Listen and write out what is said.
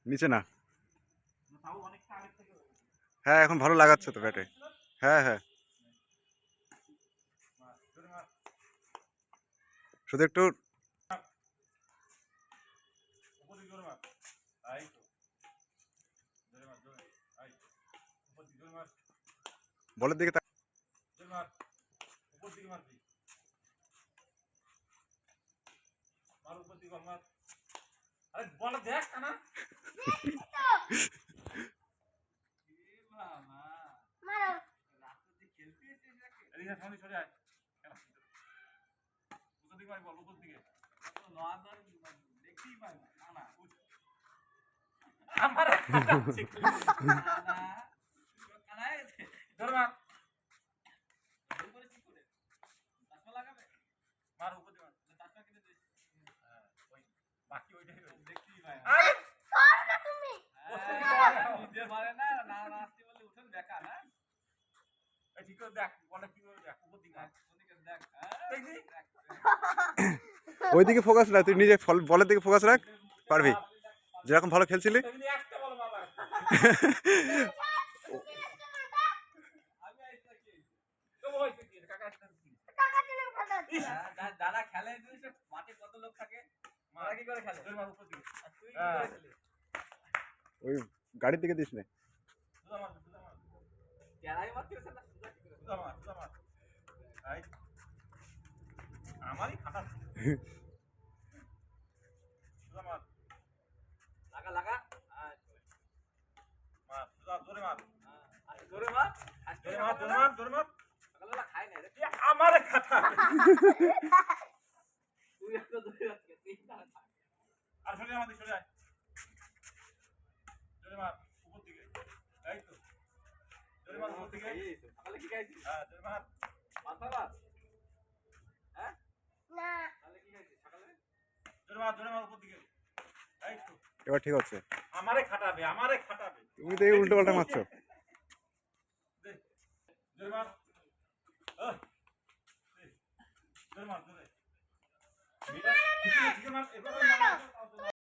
নিচে না। হ্যাঁ এখন ভালো লাগাচ্ছে তো ব্যাটে। হ্যাঁ হ্যাঁ, শুধু একটু বলের দিকে ওইদিকে ফোকাস না, তুই নিজে বলের দিকে ফোকাস রাখ, পারবি। যেরকম ভালো খেলছিলি। যারা খেলে মাঠে কত লোক থাকে, মারা কি করে খেলে? ওই গাড়ির দিকে দিস না। আমারই খাতা লাগা লাগা জোরে মার জোরে মার জোরে মার জোরে মার জোরে মার সকালবেলা খাই না রে আমার খাতা তুই এত দূরে আছিস তিনটা আর সরে আমাদের সরে আয় জোরে মার উপর দিকে এই তো জোরে মার উপর দিকে সকালে কি খাইছিস হ্যাঁ জোরে মার মাথা মার হ্যাঁ না তাহলে কি খাইছিস সকালে জোরে মার উপর দিকে এই তো এবার ঠিক আছে। আমারে খাটাবে তুমি তো এই উল্টো পাল্টা মারছো। জোরে মার জোরে মার জোরে ঠিক আছে মার এবার